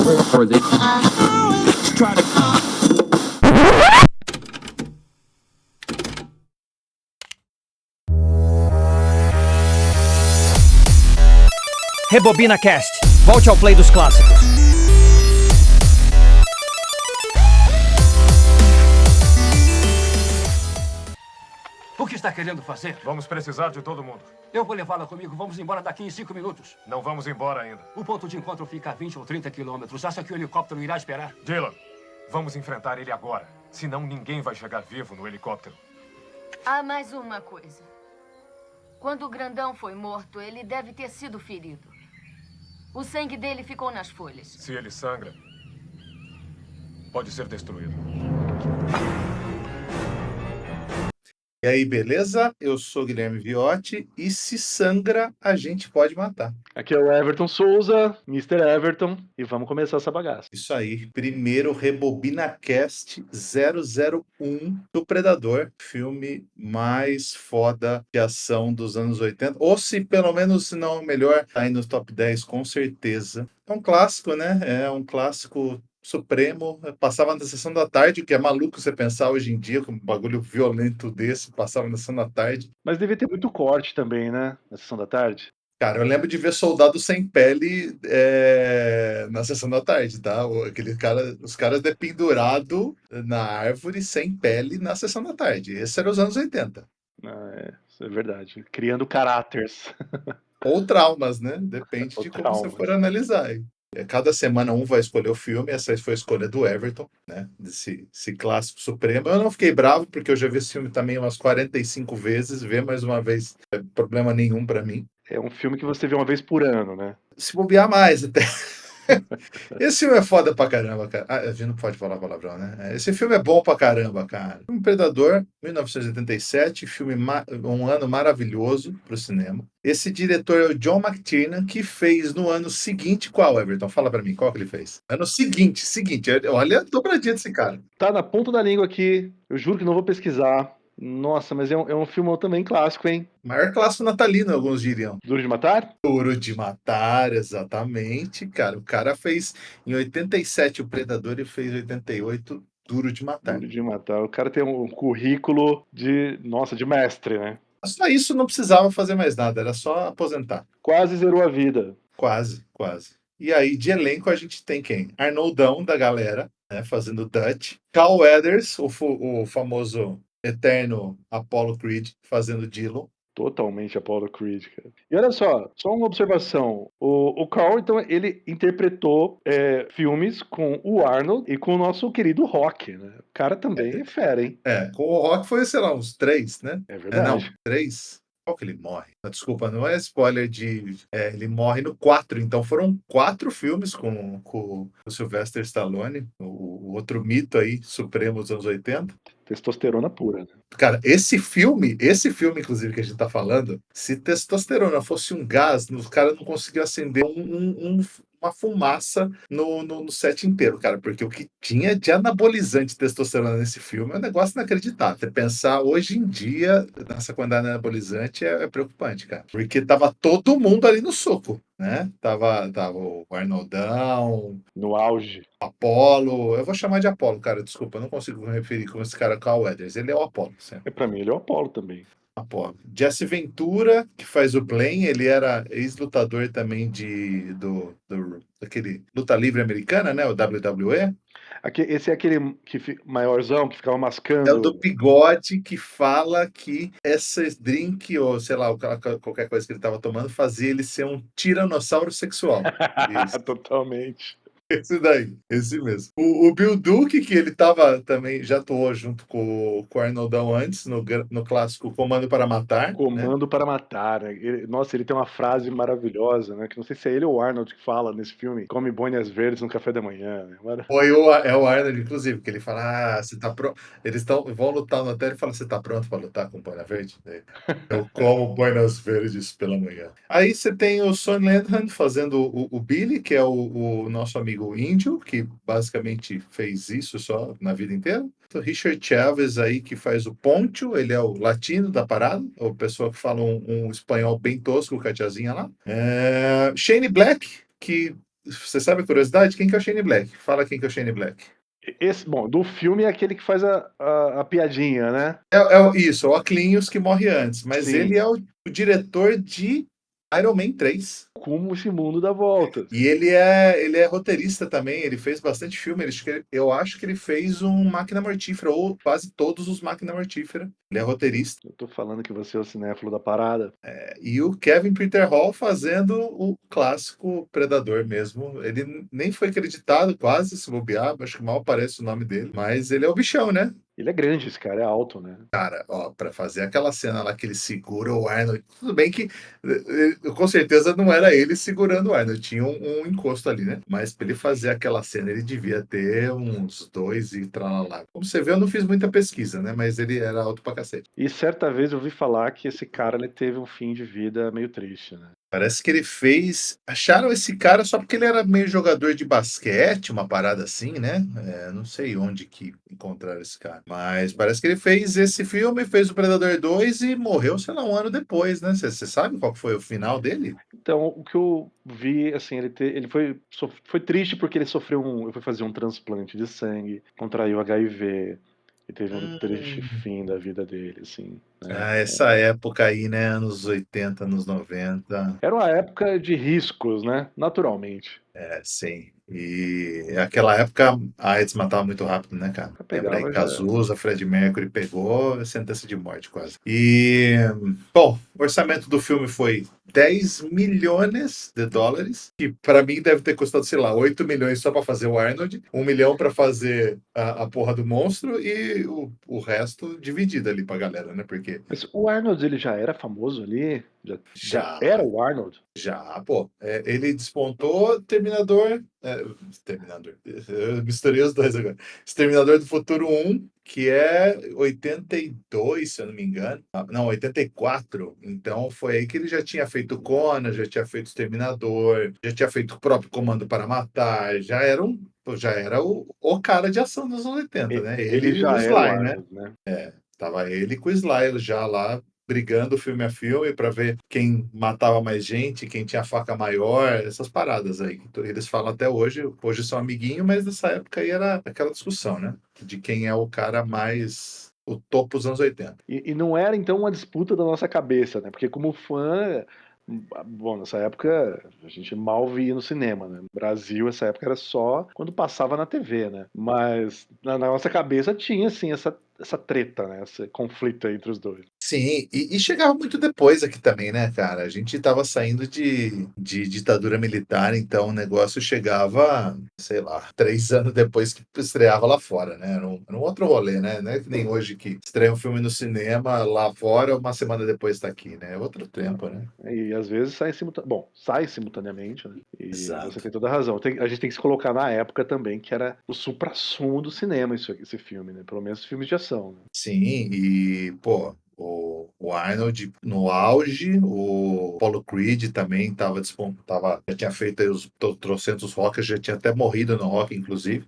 or they try to. Rebobina Cast. Volte ao play dos clássicos. O que está querendo fazer? Vamos precisar de todo mundo. Eu vou levá-la comigo. Vamos embora daqui em 5 minutos. Não vamos embora ainda. O ponto de encontro fica a 20 ou 30 quilômetros. Acha que o helicóptero irá esperar? Dylan, vamos enfrentar ele agora. Senão ninguém vai chegar vivo no helicóptero. Há mais uma coisa. Quando o grandão foi morto, ele deve ter sido ferido. O sangue dele ficou nas folhas. Se ele sangra, pode ser destruído. E aí, beleza? Eu sou Guilherme Viotti e se sangra, a gente pode matar. Aqui é o Everton Souza, Mr. Everton, e vamos começar essa bagaça. Isso aí, primeiro RebobinaCast 001 do Predador, filme mais foda de ação dos anos 80, ou se pelo menos, se não o melhor, tá aí nos top 10 com certeza. É um clássico, né? É um clássico supremo, passava na sessão da tarde, o que é maluco você pensar hoje em dia, com um bagulho violento desse, passava na sessão da tarde. Mas devia ter muito corte também, né? Na sessão da tarde. Cara, eu lembro de ver Soldado Sem Pele na sessão da tarde, tá? Os caras dependurado na árvore sem pele na sessão da tarde. Esse era os anos 80. Isso é verdade. Criando caráteres. Ou traumas, né? Depende Ou de como traumas. você for analisar. Cada semana um vai escolher o filme, essa foi a escolha do Everton, né? Desse clássico supremo. Eu não fiquei bravo, porque eu já vi esse filme também umas 45 vezes, ver mais uma vez não é problema nenhum pra mim. É um filme que você vê uma vez por ano, né? Se bobear mais até. Esse filme é foda pra caramba, cara. A gente não pode falar palavrão, né? Esse filme é bom pra caramba, cara. Filme Predador, 1987, um ano maravilhoso pro cinema. Esse diretor é o John McTiernan, que fez no ano seguinte qual, Everton? Fala pra mim, qual que ele fez? Ano seguinte. Olha a dobradinha desse cara. Tá na ponta da língua aqui. Eu juro que não vou pesquisar. Nossa, mas é um filme também clássico, hein? Maior clássico natalino, alguns diriam. Duro de Matar? Duro de Matar, exatamente, cara. O cara fez em 87 o Predador e fez em 88 Duro de Matar. Duro de Matar. O cara tem um currículo de mestre, né? Só isso, não precisava fazer mais nada, era só aposentar. Quase zerou a vida. Quase. E aí, de elenco, a gente tem quem? Arnoldão, da galera, né, fazendo Dutch. Carl Weathers, o famoso eterno Apollo Creed, fazendo Dillon. Totalmente Apollo Creed, cara. E olha só uma observação. O Carl, então, ele interpretou filmes com o Arnold e com o nosso querido Rock, né? O cara também é fera, hein? Com o Rock foi, sei lá, uns 3, né? É verdade. Não, 3. Qual que ele morre? Desculpa, não é spoiler de... ele morre no 4, então foram 4 filmes com o Sylvester Stallone, o outro mito aí, supremo dos anos 80. Testosterona pura, né? Cara, esse filme, inclusive, que a gente tá falando, se testosterona fosse um gás, os caras não conseguiam acender uma fumaça no set inteiro, cara, porque o que tinha de anabolizante testosterona nesse filme é um negócio inacreditável. Você pensar hoje em dia nessa quantidade de anabolizante é preocupante, cara, porque tava todo mundo ali no soco, né? Tava o Arnoldão, no auge. Apollo, eu vou chamar de Apollo, cara, desculpa, eu não consigo me referir como esse cara Carl Weathers, ele é o Apollo, sempre. Pra mim ele é o Apollo também. Apollo. Jesse Ventura, que faz o Blaine, ele era ex-lutador também daquele luta livre americana, né, o WWE. Esse é aquele maiorzão que ficava mascando. É o do bigode, que fala que essa drink, ou sei lá, qualquer coisa que ele estava tomando, fazia ele ser um tiranossauro sexual. Totalmente. Esse daí, esse mesmo. O Bill Duke, que ele tava também, já atuou junto com o Arnoldão antes, no clássico Comando para Matar. Comando para Matar. Né? Ele tem uma frase maravilhosa, né? Que não sei se é ele ou o Arnold que fala nesse filme. Come boinas verdes no café da manhã. Né? É o Arnold, inclusive, que ele fala, você tá pronto? Eles vão lutar no hotel, ele fala, você tá pronto para lutar com boina verde? Eu como boinas verdes pela manhã. Aí você tem o Son Lenham fazendo o Billy, que é o nosso amigo índio, que basicamente fez isso só na vida inteira. Então, Richard Chaves aí, que faz o Poncho, ele é o latino da parada, ou pessoa que fala um espanhol bem tosco com a tiazinha lá. Shane Black, que você sabe a curiosidade? Quem que é o Shane Black? Fala quem que é o Shane Black. Bom, do filme é aquele que faz a piadinha, né? Isso, é o Oclinhos que morre antes, mas Sim. ele é o diretor de Iron Man 3. Como esse mundo dá voltas. E ele é roteirista também, ele fez bastante filme. Eu acho que ele fez um Máquina Mortífera, ou quase todos os Máquina Mortífera. Ele é roteirista. Eu tô falando que você é o cinéfilo da parada. E o Kevin Peter Hall fazendo o clássico Predador mesmo. Ele nem foi acreditado, quase, se bobear, acho que mal aparece o nome dele. Mas ele é o bichão, né? Ele é grande, esse cara é alto, né? Cara, ó, pra fazer aquela cena lá que ele segura o Arnold, tudo bem que com certeza não era ele segurando o Arnold, tinha um encosto ali, né? Mas pra ele fazer aquela cena, ele devia ter uns 2 e tralalá. Como você vê, eu não fiz muita pesquisa, né? Mas ele era alto pra cacete. E certa vez eu ouvi falar que esse cara ele teve um fim de vida meio triste, né? Parece que ele fez. Acharam esse cara só porque ele era meio jogador de basquete, uma parada assim, né? Não sei onde que encontraram esse cara. Mas parece que ele fez esse filme, fez o Predador 2 e morreu, sei lá, um ano depois, né? Você sabe qual que foi o final dele? Então, o que eu vi, assim, ele foi triste porque ele ele foi fazer um transplante de sangue, contraiu HIV e teve um triste fim da vida dele, assim. Essa época aí, né? Anos 80, anos 90. Era uma época de riscos, né? Naturalmente. Sim. E aquela época a AIDS matava muito rápido, né, cara? Lembra aí, Pegava já. Cazuza, Fred Mercury pegou, sentença de morte quase. E, bom, o orçamento do filme foi 10 milhões de dólares, que para mim deve ter custado, sei lá, 8 milhões só para fazer o Arnold, 1 milhão para fazer a porra do monstro e o resto dividido ali pra galera, né? Porque Mas o Arnold, ele já era famoso ali? Já já era o Arnold? Já, pô. Ele despontou Terminador. Eu misturei os dois agora. Exterminador do Futuro 1, que é 82, se eu não me engano. Não, 84. Então foi aí que ele já tinha feito Conan, já tinha feito Exterminador, já tinha feito o próprio Comando para Matar, já era o cara de ação dos anos 80, né? Ele Ele e o já era o Sly, né? Arnold, né? Tava ele com o Sly já lá brigando filme a filme para ver quem matava mais gente, quem tinha a faca maior, essas paradas aí. Então, eles falam até hoje são amiguinhos, mas nessa época aí era aquela discussão, né? De quem é o cara mais o topo dos anos 80. E não era, então, uma disputa da nossa cabeça, né? Porque como fã, bom, nessa época a gente mal via no cinema, né? No Brasil, essa época era só quando passava na TV, né? Mas na nossa cabeça tinha, assim, essa treta, né? Esse conflito entre os dois. Sim, e chegava muito depois aqui também, né, cara? A gente tava saindo de ditadura militar, então o negócio chegava, sei lá, 3 anos depois que estreava lá fora, né? Era um outro rolê, né? Não é que nem hoje que estreia um filme no cinema lá fora, uma semana depois tá aqui, né? É outro tempo, né? E às vezes sai simultaneamente, né? E Exato. você tem toda a razão. A gente tem que se colocar na época também, que era o suprassumo do cinema, esse filme, né? Pelo menos filmes de ação, né? Sim, e, pô, o Arnold no auge, o Apollo Creed também já tinha feito aí os trocentos Rockers, já tinha até morrido no Rock, inclusive.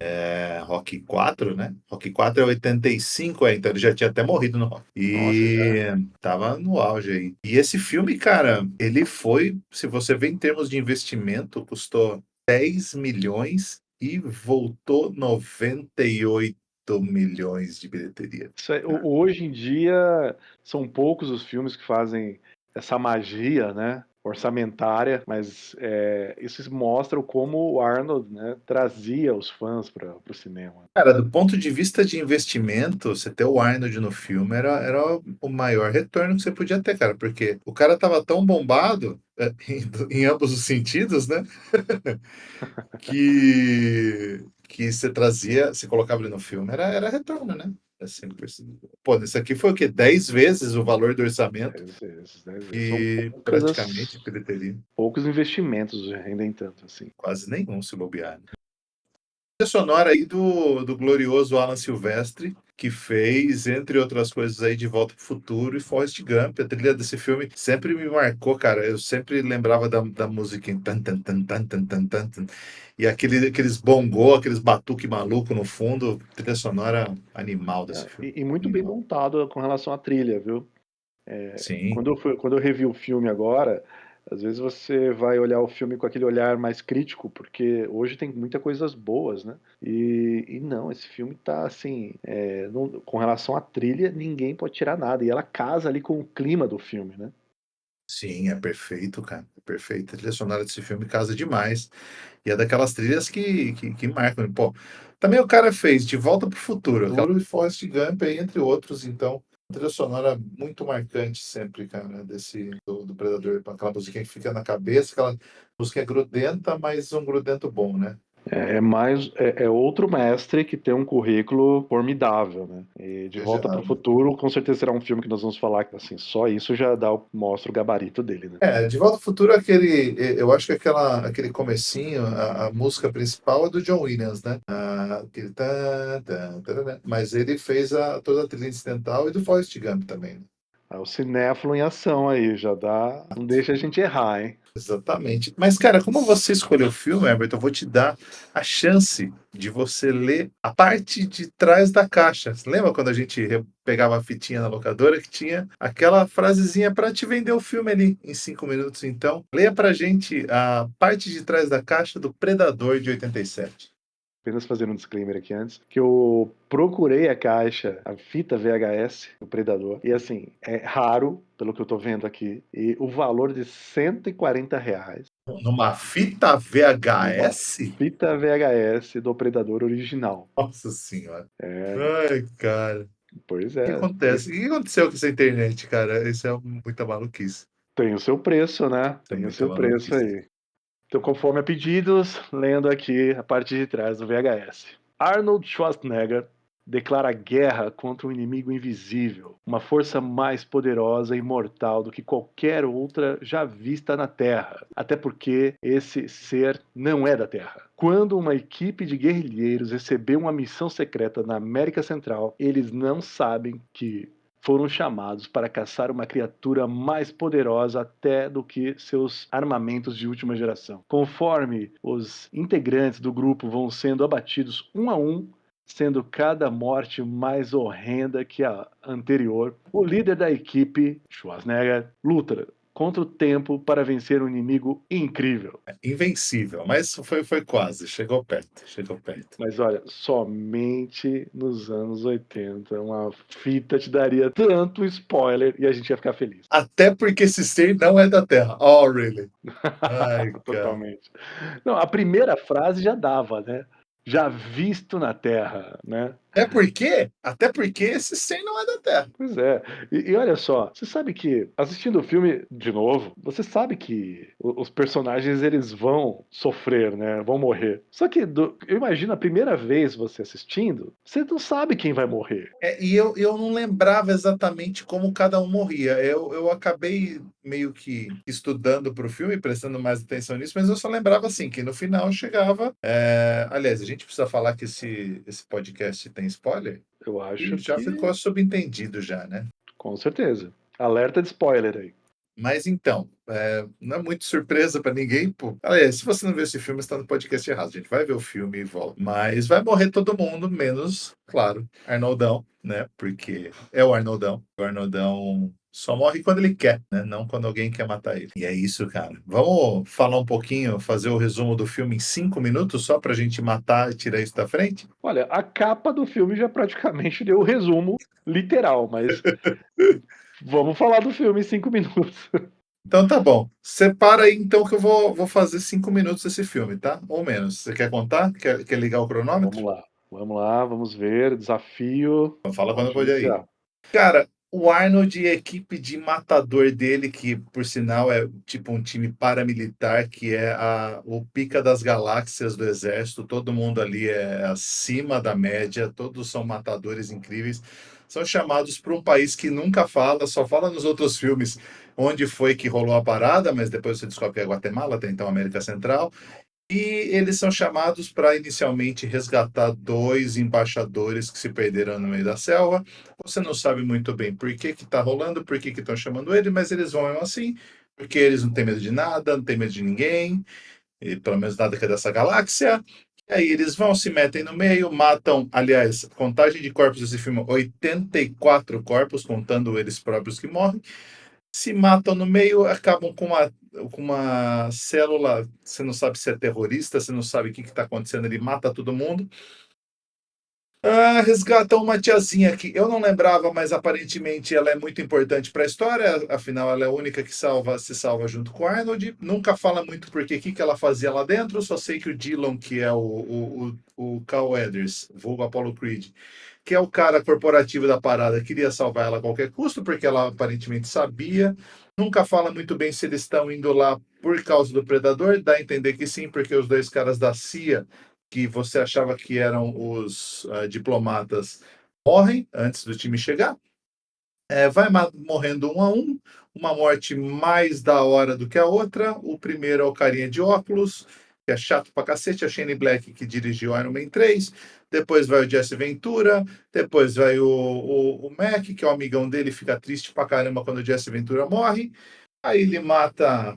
Rock 4, né? Rock 4 é 85, então ele já tinha até morrido no Rock. Nossa, E tava no auge aí. E esse filme, cara, ele foi, se você vê em termos de investimento, custou 10 milhões e voltou 98 milhões de bilheteria. Hoje em dia são poucos os filmes que fazem essa magia, né, orçamentária, mas isso mostra como o Arnold, né, trazia os fãs para o cinema. Cara, do ponto de vista de investimento, você ter o Arnold no filme era o maior retorno que você podia ter, cara, porque o cara tava tão bombado, em ambos os sentidos, né? que você colocava ele no filme, era retorno, né? Assim, pô, isso aqui foi o quê? 10 vezes o valor do orçamento e praticamente bilheteria. Poucos investimentos rendem tanto assim. Quase nenhum, se bobear. Trilha sonora aí do glorioso Alan Silvestre, que fez, entre outras coisas aí, De Volta pro Futuro e Forrest Gump. A trilha desse filme sempre me marcou, cara. Eu sempre lembrava da música em tan, tan, tan, tan, tan, tan, tan, tan. E aqueles bongô, aqueles batuque maluco no fundo, trilha sonora animal desse filme. E muito bem montado com relação à trilha, viu? Sim. Quando eu revi o filme agora, Às vezes você vai olhar o filme com aquele olhar mais crítico, porque hoje tem muitas coisas boas, né? E não, esse filme tá assim, com relação à trilha, ninguém pode tirar nada. E ela casa ali com o clima do filme, né? Sim, é perfeito, cara. É perfeito. A trilha sonora desse filme casa demais. E é daquelas trilhas que marcam. Pô, também o cara fez De Volta pro Futuro e Forrest Gump, aí, entre outros. Então, trilha sonora muito marcante sempre, cara, do Predador. Aquela musiquinha que fica na cabeça, aquela música grudenta, mas um grudento bom, né? É outro mestre que tem um currículo formidável, né? E De Volta para o Futuro, com certeza será um filme que nós vamos falar que assim, só isso já mostra o gabarito dele, né? De Volta ao Futuro, eu acho que aquele comecinho, a música principal é do John Williams, né? Aquele mas ele fez toda a trilha incidental e do Forrest Gump também, né? O cinéfilo em ação aí, não deixa a gente errar, hein? Exatamente. Mas, cara, como você escolheu o filme, Herbert, eu vou te dar a chance de você ler a parte de trás da caixa. Você lembra quando a gente pegava a fitinha na locadora que tinha aquela frasezinha para te vender o filme ali em 5 minutos? Então, leia pra gente a parte de trás da caixa do Predador de 87. Apenas fazendo um disclaimer aqui antes, que eu procurei a caixa, a fita VHS do Predador, e assim, é raro, pelo que eu tô vendo aqui, e o valor de R$ 140. Numa fita VHS? Fita VHS do Predador original. Nossa Senhora. Ai, cara. Pois O que é. acontece? O que aconteceu com essa internet, cara? Isso é muita maluquice. Tem o seu preço, né? Tem o muita seu preço maluquice. aí. Então, conforme a pedidos, lendo aqui a parte de trás do VHS. Arnold Schwarzenegger declara guerra contra um inimigo invisível, uma força mais poderosa e mortal do que qualquer outra já vista na Terra, até porque esse ser não é da Terra. Quando uma equipe de guerrilheiros recebeu uma missão secreta na América Central, eles não sabem que foram chamados para caçar uma criatura mais poderosa até do que seus armamentos de última geração. Conforme os integrantes do grupo vão sendo abatidos um a um, sendo cada morte mais horrenda que a anterior, o líder da equipe, Schwarzenegger, luta contra o tempo para vencer um inimigo incrível. Invencível, mas foi quase, chegou perto. Mas olha, somente nos anos 80 uma fita te daria tanto spoiler e a gente ia ficar feliz. Até porque esse ser não é da Terra. Oh, really? Ai, cara. Totalmente. Não, a primeira frase já dava, né? Já visto na Terra, né? Até porque esse ser não é da Terra. Pois é. E olha só, você sabe que, assistindo o filme de novo, você sabe que os personagens eles vão sofrer, né? Vão morrer. Só que eu imagino a primeira vez você assistindo, você não sabe quem vai morrer. E eu não lembrava exatamente como cada um morria. Eu acabei meio que estudando para o filme, prestando mais atenção nisso, mas eu só lembrava assim, que no final chegava. Aliás, a gente precisa falar que esse podcast tem spoiler? Eu acho Já que ficou subentendido já, né? com certeza. Alerta de spoiler aí. Mas então, não é muito surpresa para ninguém, pô. Aliás, se você não viu esse filme, está no podcast errado. A gente vai ver o filme e volta. Mas vai morrer todo mundo, menos, claro, Arnoldão, né? Porque é o Arnoldão. O Arnoldão só morre quando ele quer, né? Não quando alguém quer matar ele. E é isso, cara. Vamos falar um pouquinho, fazer o resumo do filme em 5 minutos, só pra gente matar e tirar isso da frente? Olha, a capa do filme já praticamente deu o resumo literal, mas vamos falar do filme em 5 minutos. Então tá bom. Separa aí então que eu vou fazer 5 minutos desse filme, tá? Ou menos. Você quer contar? Quer ligar o cronômetro? Vamos lá, vamos ver. Desafio. Então fala quando Pode pode aí. iniciar. Cara, o Arnold e a equipe de matador dele, que por sinal é tipo um time paramilitar, que é o pica das galáxias do exército, todo mundo ali é acima da média, todos são matadores incríveis, são chamados para um país que nunca fala, só fala nos outros filmes onde foi que rolou a parada, mas depois você descobre que é Guatemala, até então América Central. E eles são chamados para inicialmente resgatar 2 embaixadores que se perderam no meio da selva. Você não sabe muito bem por que está rolando, por que estão chamando ele, mas eles vão mesmo assim, porque eles não têm medo de nada, não têm medo de ninguém, e pelo menos nada que é dessa galáxia. E aí eles vão, se metem no meio, matam, aliás, contagem de corpos desse filme, 84 corpos, contando eles próprios que morrem. Se matam no meio, acabam com com uma célula, você não sabe se é terrorista, você não sabe o que está acontecendo, ele mata todo mundo. Resgatam uma tiazinha que eu não lembrava, mas aparentemente ela é muito importante para a história, afinal ela é a única que se salva junto com o Arnold. Nunca fala muito porque o que ela fazia lá dentro, só sei que o Dillon, que é o Carl Weathers, vulgo Apollo Creed, que é o cara corporativo da parada, queria salvar ela a qualquer custo, porque ela aparentemente sabia. Nunca fala muito bem se eles estão indo lá por causa do Predador, dá a entender que sim, porque os dois caras da CIA, que você achava que eram os diplomatas, morrem antes do time chegar. Vai morrendo um a um, uma morte mais da hora do que a outra. O primeiro é o carinha de óculos, que é chato pra cacete, a Shane Black, que dirigiu Iron Man 3. Depois vai o Jesse Ventura, depois vai o Mac, que é o amigão dele, fica triste pra caramba quando o Jesse Ventura morre. Aí ele mata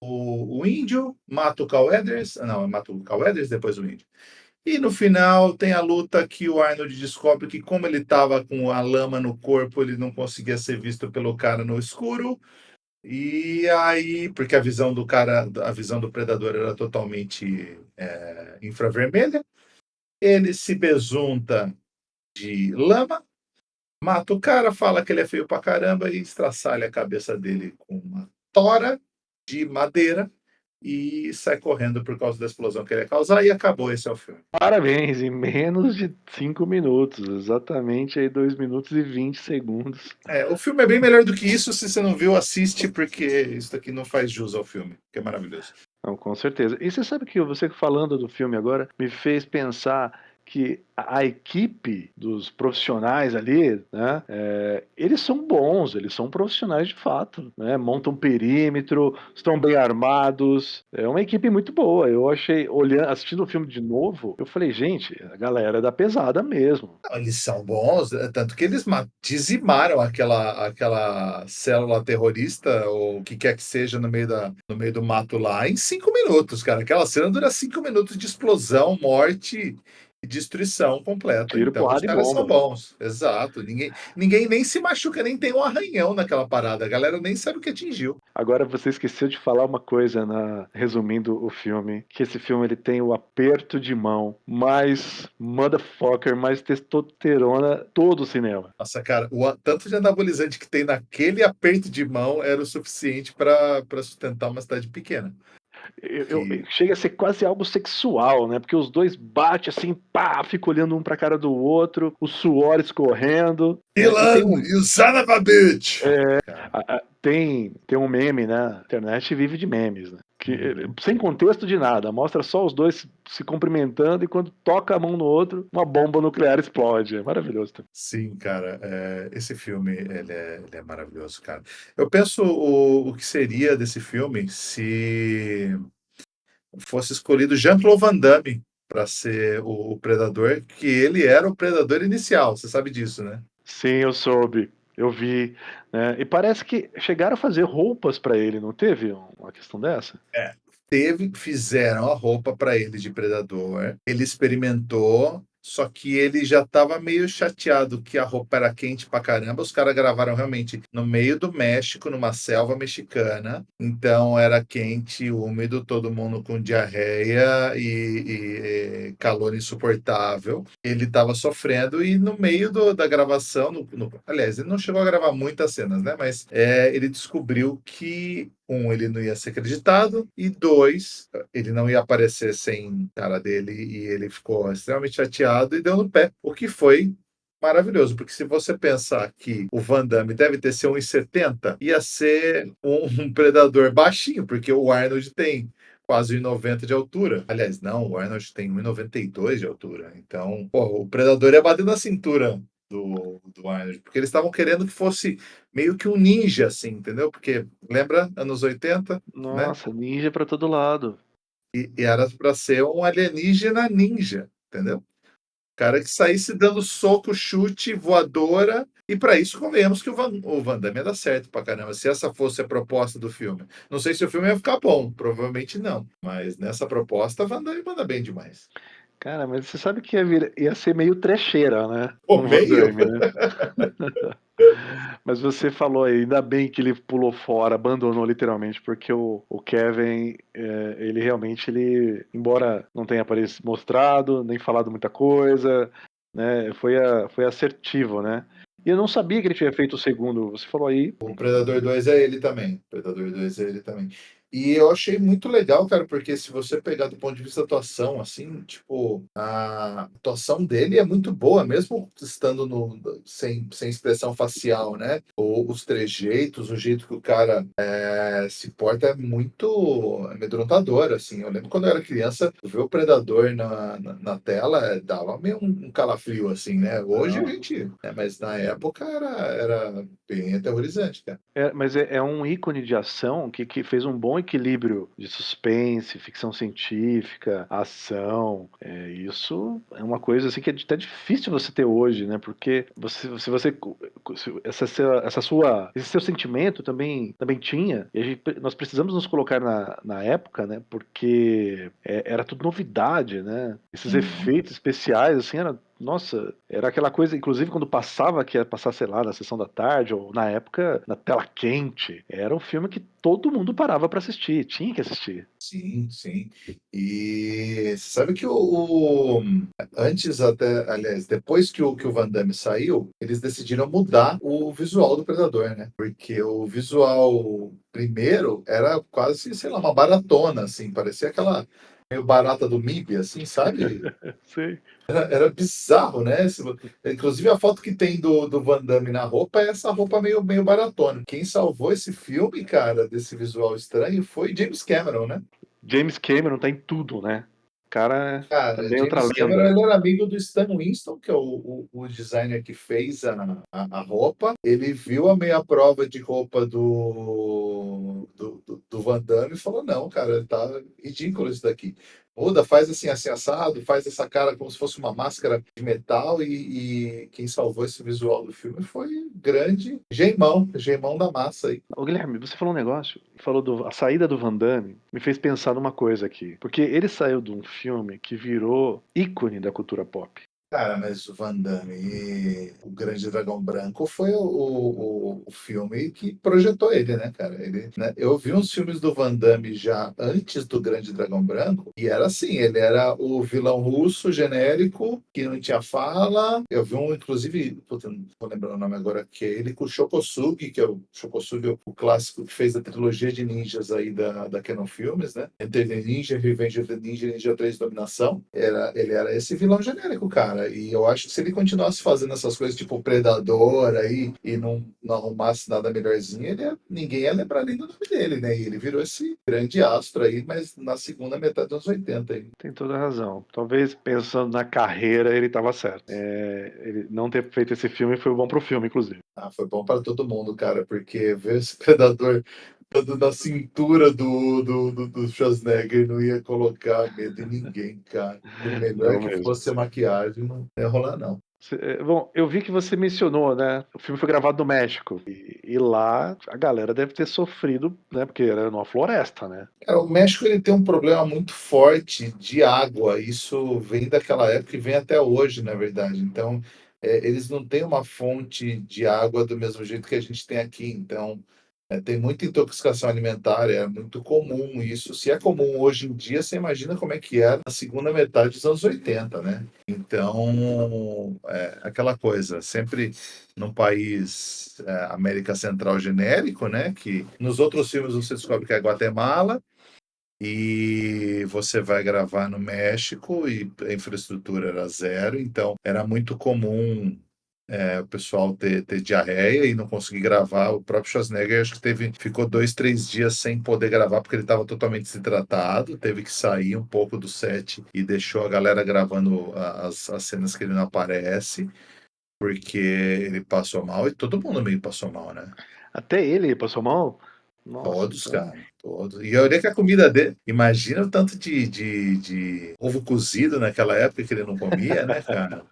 o índio, mata o Carl Weathers, mata o Carl Weathers, depois o índio. E no final tem a luta que o Arnold descobre que, como ele estava com a lama no corpo, ele não conseguia ser visto pelo cara no escuro. E aí, porque a visão do cara, a visão do predador era totalmente infravermelha, ele se besunta de lama, mata o cara, fala que ele é feio pra caramba e estraçalha a cabeça dele com uma tora de madeira e sai correndo por causa da explosão que ele ia causar, e acabou. Esse é o filme. Parabéns, em menos de 5 minutos, exatamente aí 2 minutos e 20 segundos. O filme é bem melhor do que isso. Se você não viu, assiste, porque isso aqui não faz jus ao filme, que é maravilhoso. Não, com certeza. E você sabe que você falando do filme agora me fez pensar que a equipe dos profissionais ali, né, eles são bons, eles são profissionais de fato, né, montam perímetro, estão bem armados, é uma equipe muito boa. Eu achei, assistindo o filme de novo, eu falei, gente, a galera é da pesada mesmo. Não, eles são bons, tanto que eles dizimaram aquela célula terrorista, ou o que quer que seja, no meio do mato lá, em 5 minutos, cara. Aquela cena dura 5 minutos de explosão, morte e destruição completa. Tiro, Então os porrada e caras bomba. são bons. Exato. Ninguém nem se machuca, nem tem um arranhão naquela parada. A galera nem sabe o que atingiu. Agora você esqueceu de falar uma coisa, resumindo o filme, que esse filme ele tem o aperto de mão mais motherfucker, mais testosterona todo o cinema. Nossa, cara, o tanto de anabolizante que tem naquele aperto de mão era o suficiente para sustentar uma cidade pequena. Chega a ser quase algo sexual, né? Porque os dois batem assim, pá, ficam olhando um pra cara do outro, o suor escorrendo. Dylan, you son of a bitch! Tem um meme, né? A internet vive de memes, né? Sem contexto de nada, mostra só os dois se cumprimentando e quando toca a mão no outro, uma bomba nuclear explode. É maravilhoso. Sim, cara, esse filme ele é maravilhoso, cara. Eu penso o que seria desse filme se fosse escolhido Jean-Claude Van Damme para ser o Predador, que ele era o Predador inicial, você sabe disso, né? Sim, eu soube. Eu vi, né? E parece que chegaram a fazer roupas para ele, não teve uma questão dessa? Fizeram a roupa para ele de Predador. Ele experimentou, só que ele já estava meio chateado que a roupa era quente pra caramba. Os caras gravaram realmente no meio do México, numa selva mexicana. Então era quente, úmido, todo mundo com diarreia e calor insuportável. Ele estava sofrendo e no meio da gravação, aliás, ele não chegou a gravar muitas cenas, né? Mas ele descobriu que ele não ia ser acreditado, e 2, ele não ia aparecer sem cara dele, e ele ficou extremamente chateado e deu no pé, o que foi maravilhoso, porque se você pensar que o Van Damme deve ter ser 1,70, ia ser um predador baixinho, porque o Arnold tem quase 1,90 de altura. Aliás, não, o Arnold tem 1,92 de altura. Então, o predador ia bater na cintura do Arnold, porque eles estavam querendo que fosse meio que um ninja, assim, entendeu? Porque, lembra, anos 80? Nossa, né? ninja pra todo lado. E era para ser um alienígena ninja, entendeu? Cara que saísse dando soco, chute, voadora, e para isso convenhamos que o Van Damme ia dar certo pra caramba, se essa fosse a proposta do filme. Não sei se o filme ia ficar bom, provavelmente não, mas nessa proposta, Van Damme manda bem demais. Cara, mas você sabe que ia ser meio trecheira, né? Pô, Com o Van meio? Damme, né? Mas você falou aí, ainda bem que ele pulou fora, abandonou literalmente, porque o Kevin, ele realmente, embora não tenha mostrado, nem falado muita coisa, né, foi assertivo, né? E eu não sabia que ele tinha feito o segundo, você falou aí. O Predador 2 é ele também. O Predador 2 é ele também. E eu achei muito legal, cara, porque se você pegar do ponto de vista da atuação, assim, tipo, a atuação dele é muito boa, mesmo estando sem expressão facial, né? Ou os trejeitos, o jeito que o cara se porta é muito amedrontador, assim. Eu lembro quando eu era criança, ver o Predador na tela dava meio um calafrio, assim, né? Hoje a gente... mas na época era bem aterrorizante, cara. Mas é um ícone de ação que fez um bom equilíbrio de suspense, ficção científica, ação. Isso é uma coisa assim que é até difícil você ter hoje, né? Porque esse seu sentimento também tinha. E nós precisamos nos colocar na época, né? Porque era tudo novidade, né? Esses efeitos especiais, assim, nossa, era aquela coisa, inclusive quando passava, que ia passar, sei lá, na sessão da tarde, ou na época, na tela quente, era um filme que todo mundo parava pra assistir, tinha que assistir. Sim, sim. E você sabe que antes até, aliás, depois que o Van Damme saiu, eles decidiram mudar o visual do Predador, né? Porque o visual primeiro era quase, sei lá, uma baratona, assim, parecia aquela meio barata do MIB, assim, sabe? Sim. Era bizarro, né? Inclusive a foto que tem do Van Damme na roupa é essa roupa meio baratona. Quem salvou esse filme, cara, desse visual estranho foi James Cameron, né? James Cameron tá em tudo, né? O cara Cara, também é outra James Cameron lenda. ele era amigo do Stan Winston, que é o designer que fez a roupa. Ele viu a meia prova de roupa do Van Damme e falou: não, cara, tá ridículo isso daqui. Muda, faz assim assado, faz essa cara como se fosse uma máscara de metal. E quem salvou esse visual do filme foi o grande Geimão da massa aí. Ô Guilherme, você falou um negócio, falou a saída do Van Damme, me fez pensar numa coisa aqui. Porque ele saiu de um filme que virou ícone da cultura pop. Cara, mas o Van Damme e o Grande Dragão Branco foi o filme que projetou ele, né, cara? Eu vi uns filmes do Van Damme já antes do Grande Dragão Branco e era assim, ele era o vilão russo genérico que não tinha fala. Eu vi inclusive, puta, não vou lembrar o nome agora, que é ele com o Shokosugi, que é o Shokosugi, o clássico que fez a trilogia de ninjas aí da Canon Filmes, né? Enter the Ninja, Revenge of the Ninja, Ninja 3 Dominação. Ele era esse vilão genérico, cara. E eu acho que se ele continuasse fazendo essas coisas tipo Predador aí e não arrumasse nada melhorzinho, ninguém ia lembrar nem do nome dele, né? E ele virou esse grande astro aí, mas na segunda metade dos anos 80 aí. Tem toda a razão. Talvez pensando na carreira, ele estava certo. Ele não ter feito esse filme foi bom pro filme, inclusive. Foi bom para todo mundo, cara, porque ver esse Predador dando na cintura do Schwarzenegger não ia colocar medo em ninguém, cara. Por melhor Não que mesmo. fosse a maquiagem, não ia rolar, não. Bom, eu vi que você mencionou, né? O filme foi gravado no México. E lá a galera deve ter sofrido, né? Porque era numa floresta, né? Cara, o México ele tem um problema muito forte de água. Isso vem daquela época e vem até hoje, na verdade. Então, eles não têm uma fonte de água do mesmo jeito que a gente tem aqui. Então, tem muita intoxicação alimentar, é muito comum isso. Se é comum hoje em dia, você imagina como é que era na segunda metade dos anos 80, né? Então, aquela coisa, sempre num país América Central genérico, né? Que nos outros filmes você descobre que é Guatemala, e você vai gravar no México e a infraestrutura era zero, então era muito comum o pessoal ter diarreia e não conseguir gravar. O próprio Schwarzenegger acho que ficou 2, 3 dias sem poder gravar porque ele estava totalmente desidratado, teve que sair um pouco do set e deixou a galera gravando as cenas que ele não aparece, porque ele passou mal e todo mundo meio passou mal, né? Até ele passou mal? Nossa, Todos, cara, todos. E olha que a comida dele. Imagina o tanto de ovo cozido naquela época que ele não comia, né, cara?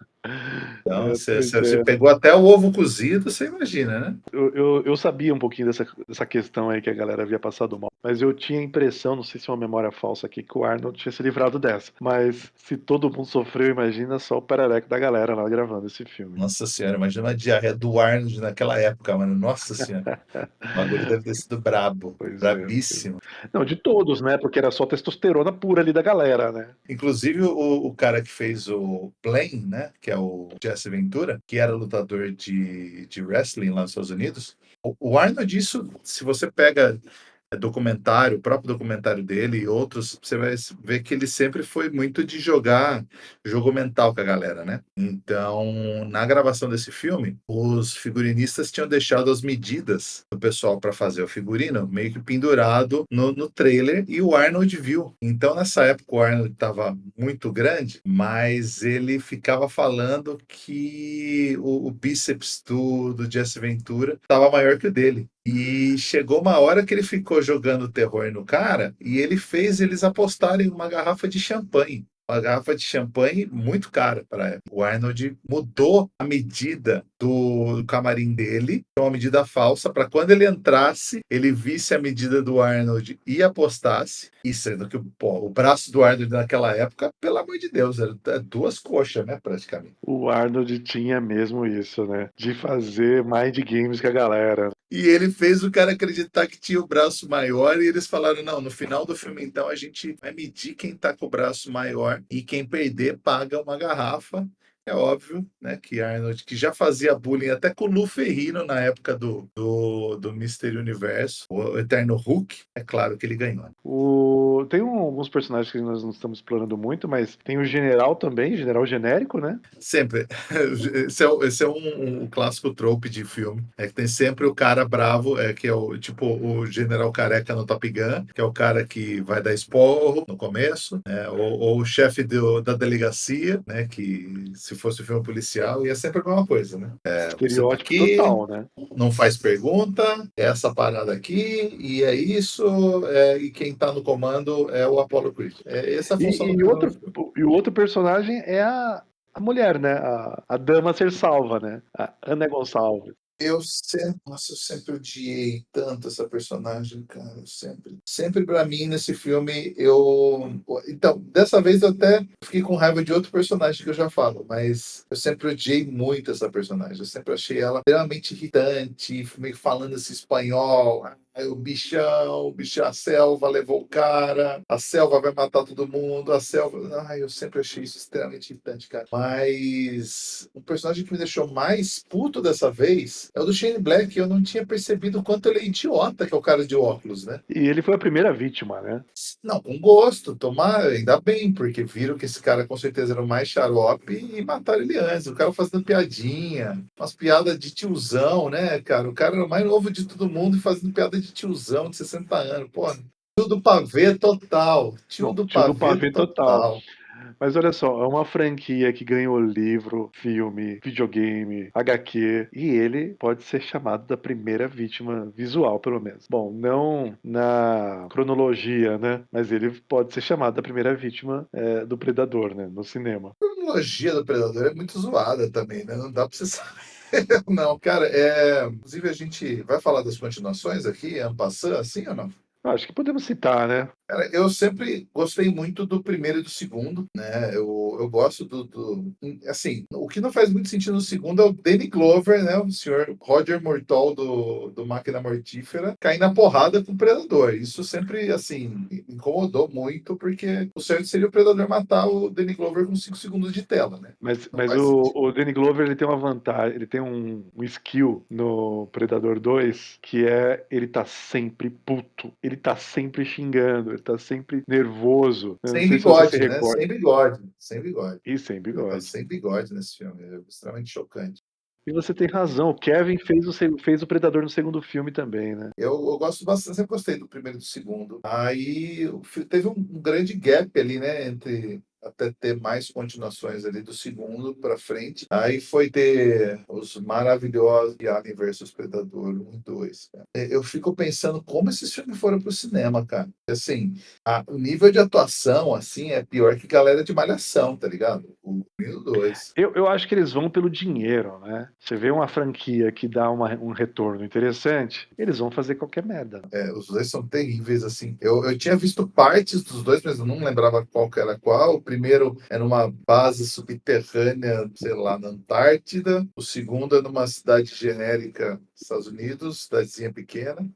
Então, Pois você é. pegou até o ovo cozido, você imagina, né? Eu sabia um pouquinho dessa questão aí que a galera havia passado mal, mas eu tinha a impressão, não sei se é uma memória falsa aqui, que o Arnold tinha se livrado dessa. Mas se todo mundo sofreu, imagina só o perereco da galera lá gravando esse filme. Nossa senhora, imagina uma diarreia do Arnold naquela época, mano. Nossa senhora. O bagulho deve ter sido brabo, Pois é. brabíssimo. Não, de todos, né? Porque era só testosterona pura ali da galera, né? Inclusive, o cara que fez o Blaine, né? Que é o Jesse Ventura, que era lutador de wrestling lá nos Estados Unidos. O Arnold, isso, se você pega documentário, o próprio documentário dele e outros, você vai ver que ele sempre foi muito de jogar jogo mental com a galera, né? Então, na gravação desse filme, os figurinistas tinham deixado as medidas do pessoal para fazer o figurino meio que pendurado no trailer e o Arnold viu. Então, nessa época, o Arnold estava muito grande, mas ele ficava falando que o bíceps do Jesse Ventura estava maior que o dele. E chegou uma hora que ele ficou jogando terror no cara e ele fez eles apostarem uma garrafa de champanhe. Uma garrafa de champanhe muito cara para a época. O Arnold mudou a medida do camarim dele, uma medida falsa, para quando ele entrasse, ele visse a medida do Arnold e apostasse. E sendo que o braço do Arnold naquela época, pelo amor de Deus, era 2 coxas, né, praticamente. O Arnold tinha mesmo isso, né? De fazer mind games com a galera. E ele fez o cara acreditar que tinha o braço maior e eles falaram, não, no final do filme, então, a gente vai medir quem tá com o braço maior e quem perder paga uma garrafa. É óbvio, né, que Arnold, que já fazia bullying até com o Lou Ferrigno na época do Mister Universo, o Eterno Hulk, é claro que ele ganhou. Tem alguns personagens que nós não estamos explorando muito, mas tem o general também, general genérico, né? Sempre. Esse é um clássico trope de filme. É que tem sempre o cara bravo, que é o tipo o general careca no Top Gun, que é o cara que vai dar esporro no começo, né? Ou o chefe da delegacia, né? Que se fosse um filme policial, ia sempre a mesma coisa, né? Você tá Estereótipo aqui, total, né? não faz pergunta, é essa parada aqui, e é isso, e quem tá no comando é o Apollo Creed. Essa é a função do cara no filme. E o outro personagem é a mulher, né? A dama a ser salva, né? A Ana Gonçalves. Nossa, eu sempre odiei tanto essa personagem, cara, sempre. Sempre pra mim, nesse filme, Então, dessa vez eu até fiquei com raiva de outro personagem que eu já falo, mas eu sempre odiei muito essa personagem. Eu sempre achei ela extremamente irritante, meio falando esse espanhol. Aí o bichão, a selva levou o cara, a selva vai matar todo mundo, a selva. Ai, eu sempre achei isso extremamente irritante, cara. Mas o personagem que me deixou mais puto dessa vez é o do Shane Black. Eu não tinha percebido o quanto ele é idiota, que é o cara de óculos, né? E ele foi a primeira vítima, né? Não, com gosto, tomar, ainda bem, porque viram que esse cara com certeza era o mais xarope e mataram ele antes. O cara fazendo piadinha, umas piadas de tiozão, né, cara? O cara era o mais novo de todo mundo e fazendo piada de tiozão de 60 anos, porra. Tio do pavê total. Tio do pavê total. Mas olha só, é uma franquia que ganhou livro, filme, videogame, HQ, e ele pode ser chamado da primeira vítima visual, pelo menos. Bom, não na cronologia, né? Mas ele pode ser chamado da primeira vítima do Predador, né? No cinema. A cronologia do Predador é muito zoada também, né? Não dá pra você saber. Não, cara, inclusive a gente vai falar das continuações aqui, en passant, assim ou não? Acho que podemos citar, né? Cara, eu sempre gostei muito do primeiro e do segundo, né? Eu gosto Assim, o que não faz muito sentido no segundo é o Danny Glover, né? O senhor Roger Mortal do Máquina Mortífera, cair na porrada com o Predador. Isso sempre, assim, me incomodou muito, porque o certo seria o Predador matar o Danny Glover com 5 segundos de tela, né? Mas Não faz sentido. o Danny Glover ele tem uma vantagem, ele tem um skill no Predador 2 que é ele tá sempre puto, ele tá sempre xingando, ele tá sempre nervoso. Eu não Sem sei se você se bigode, né? recorda. Sem bigode. Sem bigode. E sem Ele tá bigode. sem bigode nesse filme. É extremamente chocante. E você tem razão, o Kevin fez o Predador no segundo filme também, né? Eu gosto bastante, sempre gostei do primeiro e do segundo. Aí teve um grande gap ali, né, entre até ter mais continuações ali do segundo para frente. Aí foi ter os maravilhosos Alien vs Predador 1 e 2. Cara. Eu fico pensando como esses filmes foram pro cinema, cara. Assim, o nível de atuação, assim, é pior que galera de Malhação, tá ligado? E o 2. Eu acho que eles vão pelo dinheiro, né? Você vê uma franquia que dá um retorno interessante, eles vão fazer qualquer merda. Os dois são terríveis, assim. Eu tinha visto partes dos dois, mas eu não lembrava qual que era qual. O primeiro é numa base subterrânea, sei lá, na Antártida. O segundo é numa cidade genérica dos Estados Unidos, cidadezinha pequena.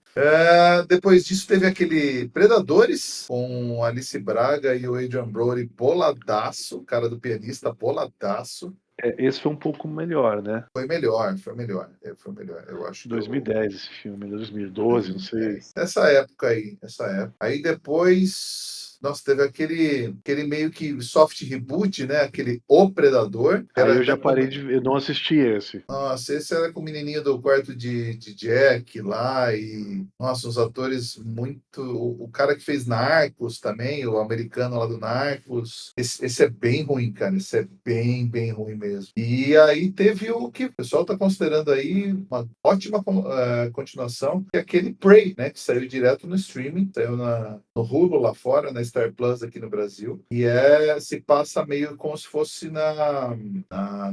Depois disso teve aquele Predadores, com Alice Braga e o Adrian Brody boladaço, o cara do pianista boladaço. Esse foi um pouco melhor, né? Foi melhor. Foi melhor. Eu acho que 2010 esse filme, 2012, não sei. Essa época aí. Aí depois. Nossa, teve aquele meio que soft reboot, né? Aquele O Predador. Aí eu já parei eu não assisti esse. Nossa, esse era com o menininho do quarto de Jack lá e... Nossa, os atores muito... O cara que fez Narcos também, o americano lá do Narcos. Esse é bem ruim, cara. Esse é bem, bem ruim mesmo. E aí teve o que o pessoal tá considerando aí uma ótima continuação, que é aquele Prey, né? Que saiu direto no streaming, saiu no Hulu lá fora, na Star Plus aqui no Brasil. E se passa meio como se fosse na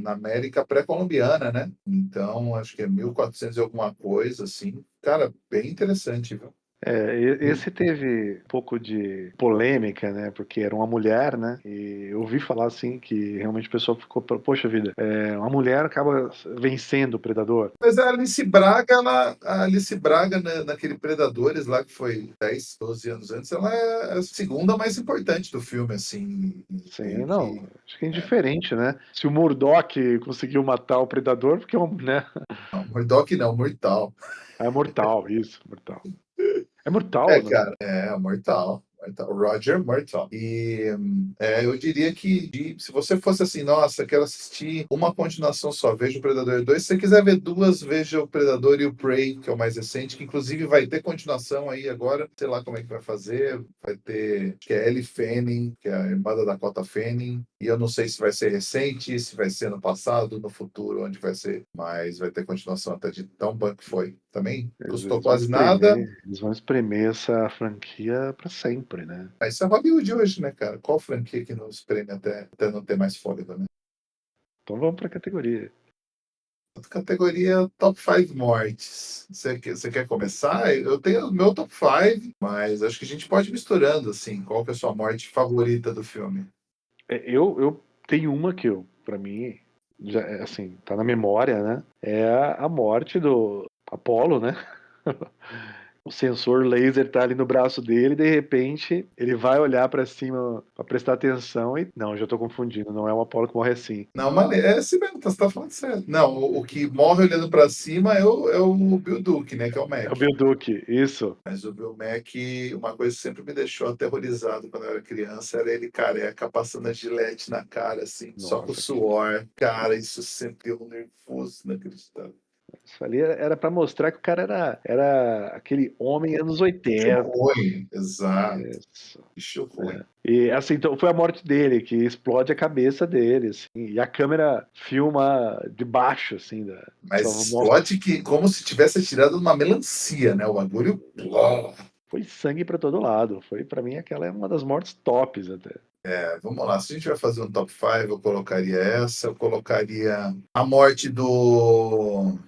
América pré-colombiana, né? Então, acho que é 1400 e alguma coisa, assim. Cara, bem interessante, viu? Esse teve um pouco de polêmica, né? Porque era uma mulher, né? E eu ouvi falar assim que realmente o pessoal ficou, poxa vida, uma mulher acaba vencendo o predador. Mas a Alice Braga naquele Predadores lá, que foi 10, 12 anos antes, ela é a segunda mais importante do filme, assim. Sim, não, acho que é indiferente, né? Se o Murdoch conseguiu matar o predador, porque né? Não, Murdoch não, Mortal. É mortal, isso, mortal. É mortal, né? Cara, Mortal. Roger Mortal. E eu diria que se você fosse assim, nossa, quero assistir uma continuação só, veja o Predador 2. Se você quiser ver duas, veja o Predador e o Prey, que é o mais recente, que inclusive vai ter continuação aí agora. Sei lá como é que vai fazer. Vai ter, acho que é Ellie Fanning, que é a irmã da Dakota Fanning. E eu não sei se vai ser recente, se vai ser no passado, no futuro, onde vai ser. Mas vai ter continuação até de tão bom que foi. Também custou quase nada. Eles vão espremer essa franquia pra sempre, né? Isso é Hollywood hoje, né, cara? Qual franquia que não espreme até não ter mais fôlego, né? Então vamos pra categoria. Categoria Top 5 Mortes. Você quer começar? Eu tenho o meu Top 5, mas acho que a gente pode ir misturando, assim. Qual que é a sua morte favorita do filme? Eu tenho uma que pra mim, já, assim, tá na memória, né? É a morte do Apollo, né? O sensor laser tá ali no braço dele e de repente ele vai olhar pra cima pra prestar atenção e... Não, já tô confundindo, não é o Apollo que morre assim. Não, mano, é assim mesmo, você tá falando sério. Não, o que morre olhando pra cima é o Bill Duke, né, que é o Mac. É o Bill Duke, isso. Mas o Bill Mac, uma coisa que sempre me deixou aterrorizado quando eu era criança, era ele careca, passando a gilete na cara, assim, só com Nossa, suor. Cara, isso sempre deu um nervoso inacreditável. Isso ali era pra mostrar que o cara era aquele homem anos Bicho 80. ruim, exato. Isso. Bicho ruim. E assim, então foi a morte dele, que explode a cabeça dele, assim, e a câmera filma de baixo, assim, Mas só mostra- explode que, como se tivesse atirado numa melancia, né? O bagulho. Foi sangue pra todo lado. Foi, pra mim, aquela é uma das mortes tops até. Vamos lá, se a gente vai fazer um top 5, eu colocaria essa, eu colocaria a morte do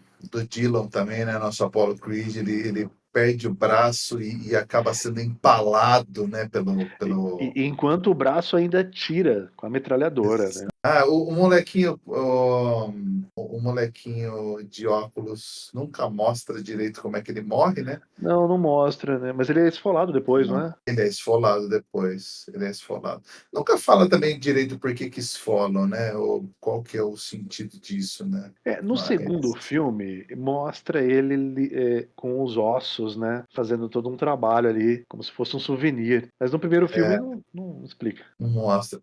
Dillon também, né? Nosso Apollo Creed, ele perde o braço e acaba sendo empalado, né? Pelo... E enquanto o braço ainda tira com a metralhadora, né? O molequinho, o molequinho de óculos nunca mostra direito como é que ele morre, né? Não mostra, né? Mas ele é esfolado depois, não é? Ele é esfolado depois. Ele é esfolado. Nunca fala também direito por que esfolam, né? Ou qual que é o sentido disso, né? No segundo filme, mostra ele com os ossos, né? Fazendo todo um trabalho ali, como se fosse um souvenir. Mas no primeiro filme não explica. Não mostra.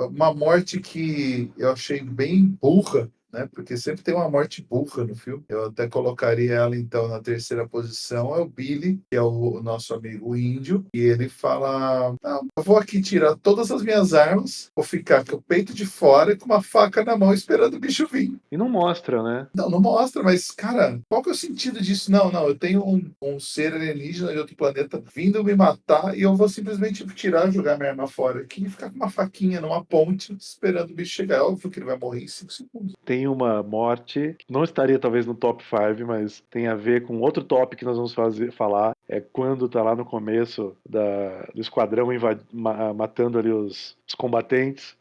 Uma morte que eu achei bem burra, né? Porque sempre tem uma morte burra no filme. Eu até colocaria ela, então, na terceira posição. É o Billy, que é o nosso amigo índio, e ele fala: não, eu vou aqui tirar todas as minhas armas, vou ficar com o peito de fora e com uma faca na mão esperando o bicho vir. E não mostra, né? Não mostra, mas, cara, qual que é o sentido disso? Não, eu tenho um ser alienígena de outro planeta vindo me matar e eu vou simplesmente tirar, jogar minha arma fora aqui e ficar com uma faquinha numa ponte esperando o bicho chegar. É óbvio que ele vai morrer em 5 segundos. Tem uma morte, que não estaria talvez no top 5, mas tem a ver com outro top que nós vamos falar. É quando tá lá no começo do esquadrão matando ali os combatentes.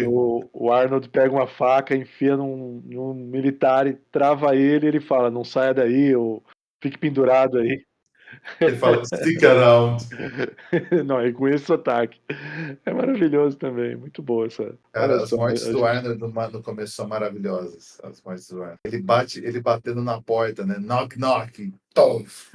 O Arnold pega uma faca, enfia num militar e trava ele fala, não saia daí, ou fique pendurado aí. Ele fala, stick around. Não, e com esse sotaque. É maravilhoso também, muito boa essa. Cara, Olha as só, mortes a do gente- Arnold no começo são maravilhosas. As mortes do Arnold. Ele batendo na porta, né? Knock, knock. Tof.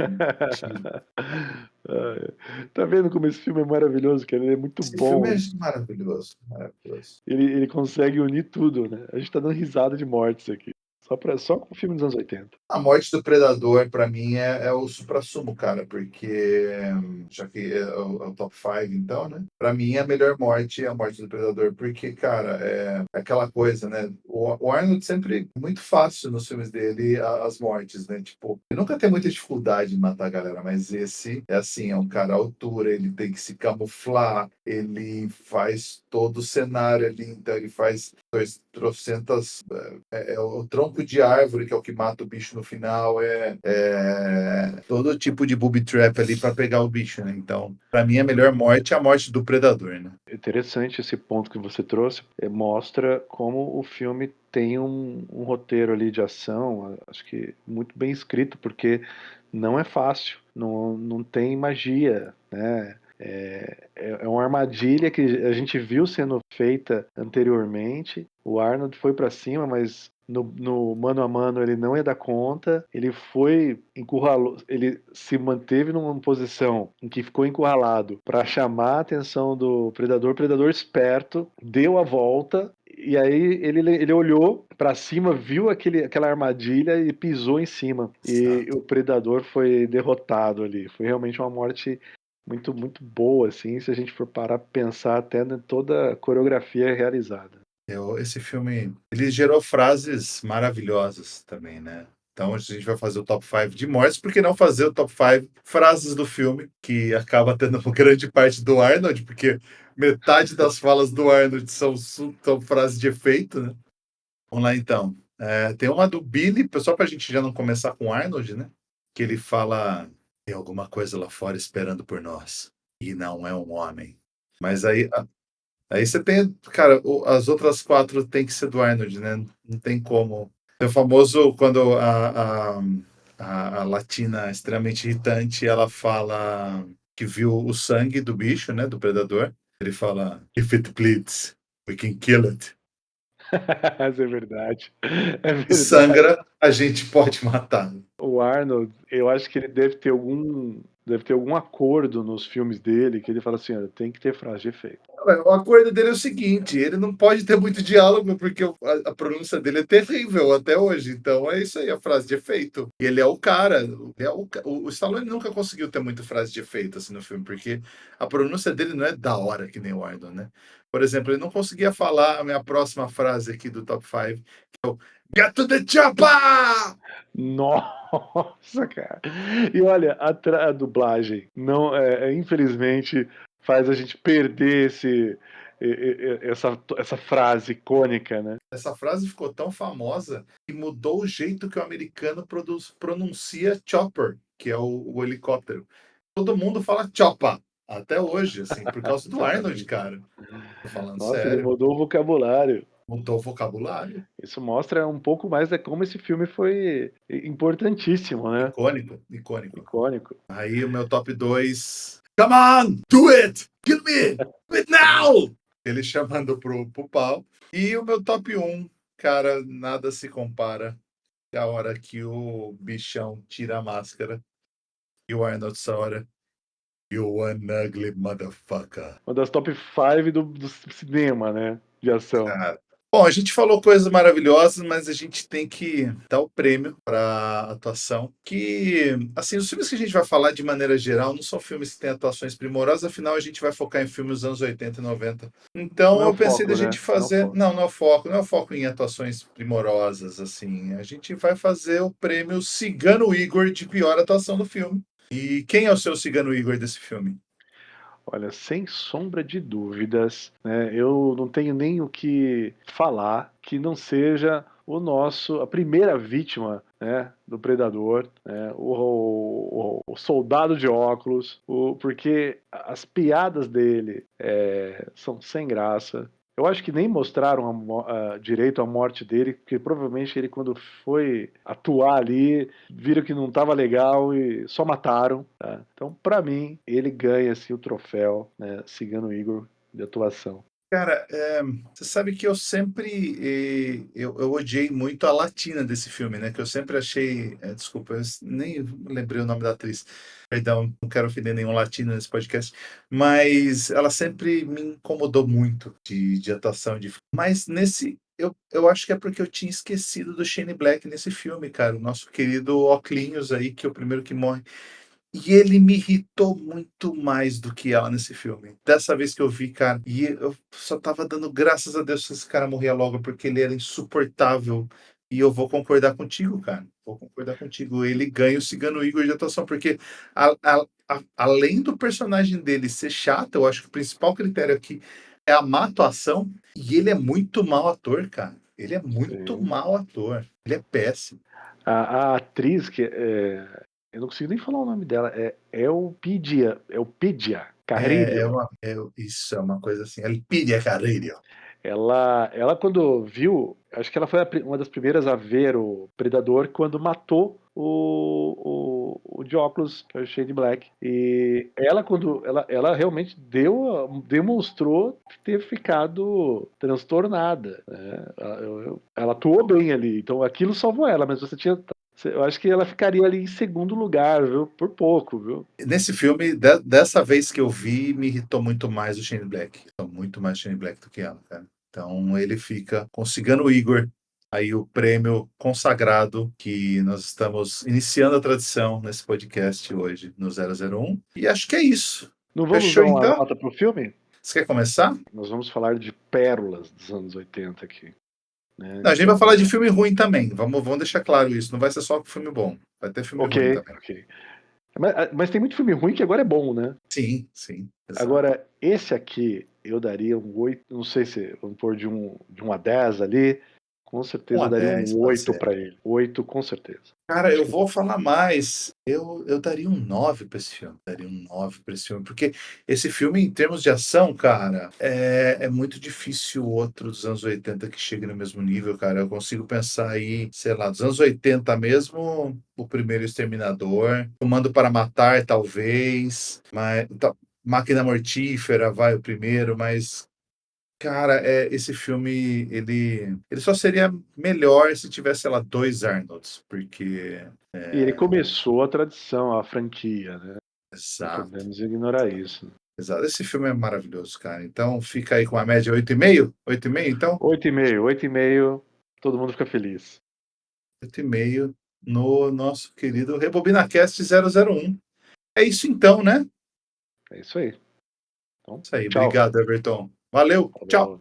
Tá vendo como esse filme é maravilhoso, cara? Ele é muito Esse bom. filme é maravilhoso. Maravilhoso. Ele consegue unir tudo, né? A gente tá dando risada de mortes aqui. Só com o filme dos anos 80. A morte do Predador, pra mim, é o suprassumo, cara, porque, já que é o top 5, então, né? Pra mim, a melhor morte é a morte do Predador, porque, cara, é aquela coisa, né? O Arnold sempre, muito fácil nos filmes dele, as mortes, né? Tipo, ele nunca tem muita dificuldade em matar a galera, mas esse é assim, é um cara à altura, ele tem que se camuflar, ele faz todo o cenário ali, então ele faz trocentas... É o tronco de árvore que é o que mata o bicho no final, todo tipo de booby trap ali para pegar o bicho, né? Então, para mim, a melhor morte é a morte do predador, né? Interessante esse ponto que você trouxe. Mostra como o filme tem um roteiro ali de ação, acho que muito bem escrito, porque não é fácil, não tem magia, né? É uma armadilha que a gente viu sendo feita anteriormente. O Arnold foi para cima, mas no mano a mano ele não ia dar conta. Ele foi encurralado, ele se manteve numa posição em que ficou encurralado para chamar a atenção do predador. O predador esperto deu a volta. E aí ele olhou para cima, viu aquela armadilha e pisou em cima. E o predador foi derrotado ali. Foi realmente uma morte muito, muito boa, assim, se a gente for parar pra pensar até em toda a coreografia realizada. Esse filme, ele gerou frases maravilhosas também, né? Então, a gente vai fazer o top 5 de mortes, por que não fazer o top 5 frases do filme, que acaba tendo uma grande parte do Arnold, porque metade das falas do Arnold são frases de efeito, né? Vamos lá, então. Tem uma do Billy, só pra gente já não começar com o Arnold, né? Que ele fala, tem alguma coisa lá fora esperando por nós, e não é um homem. Mas aí você tem, cara, as outras 4 tem que ser do Arnold, né? Não tem como. É o famoso quando a latina extremamente irritante, ela fala que viu o sangue do bicho, né? Do predador. Ele fala, if it bleeds, we can kill it. Isso é verdade. É Se verdade. sangra, a gente pode matar. O Arnold, eu acho que ele deve ter algum acordo nos filmes dele, que ele fala assim, olha, tem que ter frase de efeito. O acordo dele é o seguinte, ele não pode ter muito diálogo, porque a pronúncia dele é terrível até hoje. Então é isso aí, a frase de efeito. E ele é o cara. O Stallone nunca conseguiu ter muita frase de efeito assim, no filme, porque a pronúncia dele não é da hora que nem o Arnold, né? Por exemplo, ele não conseguia falar a minha próxima frase aqui do top 5, que é o Get to the chopper! Nossa, cara. E olha, a dublagem não infelizmente faz a gente perder essa frase icônica, né? Essa frase ficou tão famosa que mudou o jeito que o americano pronuncia chopper, que é o helicóptero. Todo mundo fala chopper até hoje, assim, por causa do Arnold, cara. Tô falando Nossa, ele sério. mudou o vocabulário. Mudou o vocabulário. Isso mostra um pouco mais de como esse filme foi importantíssimo, né? Icônico, icônico. Icônico. Aí o meu top 2. Come on, do it! Kill me! Do it now! Ele chamando pro pau. E o meu top 1, cara, nada se compara. É a hora que o bichão tira a máscara e o Arnold Sauer. You one ugly motherfucker. Uma das top 5 do cinema, né? De ação. Cara, Bom, a gente falou coisas maravilhosas, mas a gente tem que dar o prêmio para atuação. Que, assim, os filmes que a gente vai falar de maneira geral não são filmes que têm atuações primorosas, afinal a gente vai focar em filmes dos anos 80 e 90. Então Não é eu o pensei foco, da né? gente fazer. Não é o foco. Não é o foco em atuações primorosas, assim. A gente vai fazer o prêmio Cigano Igor de pior atuação do filme. E quem é o seu Cigano Igor desse filme? Olha, sem sombra de dúvidas, né, eu não tenho nem o que falar que não seja a primeira vítima, né, do predador, né, o soldado de óculos, porque as piadas dele são sem graça. Eu acho que nem mostraram direito a morte dele, porque provavelmente ele, quando foi atuar ali, viram que não estava legal e só mataram. Tá? Então, para mim, ele ganha assim, o troféu, né, Cigano Igor de atuação. Cara, você sabe que eu sempre eu odiei muito a latina desse filme, né? Que eu sempre achei. Desculpa, eu nem lembrei o nome da atriz. Perdão, não quero ofender nenhum latino nesse podcast, mas ela sempre me incomodou muito de atuação de. Mas nesse. Eu acho que é porque eu tinha esquecido do Shane Black nesse filme, cara. O nosso querido Oclinhos aí, que é o primeiro que morre. E ele me irritou muito mais do que ela nesse filme. Dessa vez que eu vi, cara, e eu só tava dando graças a Deus que esse cara morria logo, porque ele era insuportável. E eu vou concordar contigo, cara. Vou concordar contigo. Ele ganha o Cigano Igor de atuação, porque além do personagem dele ser chato, eu acho que o principal critério aqui é a má atuação. E ele é muito mau ator, cara. Ele é muito Sim. mau ator. Ele é péssimo. A atriz que eu não consigo nem falar o nome dela, é Elpidia Carrillo. Isso é uma coisa assim. Ele pide a carreira. Ela quando viu, acho que ela foi uma das primeiras a ver o Predador quando matou o de óculos, que é o Shane Black. E ela realmente demonstrou ter ficado transtornada, né? Ela atuou bem ali, então aquilo salvou ela, mas eu acho que ela ficaria ali em segundo lugar, viu? Por pouco, viu? Nesse filme, dessa vez que eu vi, me irritou muito mais o Shane Black. Muito mais o Shane Black do que ela, cara. Então ele fica com o Cigano Igor, aí o prêmio consagrado que nós estamos iniciando a tradição nesse podcast hoje no 001. E acho que é isso. Não vamos Fechou dar uma então? nota pro filme? Você quer começar? Nós vamos falar de pérolas dos anos 80 aqui. Né? Não, a gente vai falar de filme ruim também. Vamos deixar claro isso. Não vai ser só filme bom. Vai ter filme ruim também. Ok. Mas tem muito filme ruim que agora é bom, né? Sim, sim. Exato. Agora, esse aqui eu daria um 8, não sei se vamos pôr de 1 a 10 ali. Com certeza eu daria 10, um pode 8 ser. para ele. 8 com certeza. Cara, eu vou falar mais. Eu daria um 9 para esse filme. Daria um 9 para esse filme. Porque esse filme, em termos de ação, cara, é muito difícil outro dos anos 80 que chegue no mesmo nível, cara. Eu consigo pensar aí, sei lá, dos anos 80 mesmo, o primeiro Exterminador, Comando para Matar, talvez, mas Máquina Mortífera, vai o primeiro, mas. Cara, esse filme, ele só seria melhor se tivesse, sei lá, 2 Arnolds, porque... E ele começou a tradição, a franquia, né? Não Exato, podemos ignorar isso. exato. Esse filme é maravilhoso, cara. Então, fica aí com a média 8,5? 8,5, então? 8,5, todo mundo fica feliz. 8,5 no nosso querido RebobinaCast 001. É isso então, né? É isso aí. Então, Isso aí. tchau. Obrigado, Everton. Valeu. Tchau.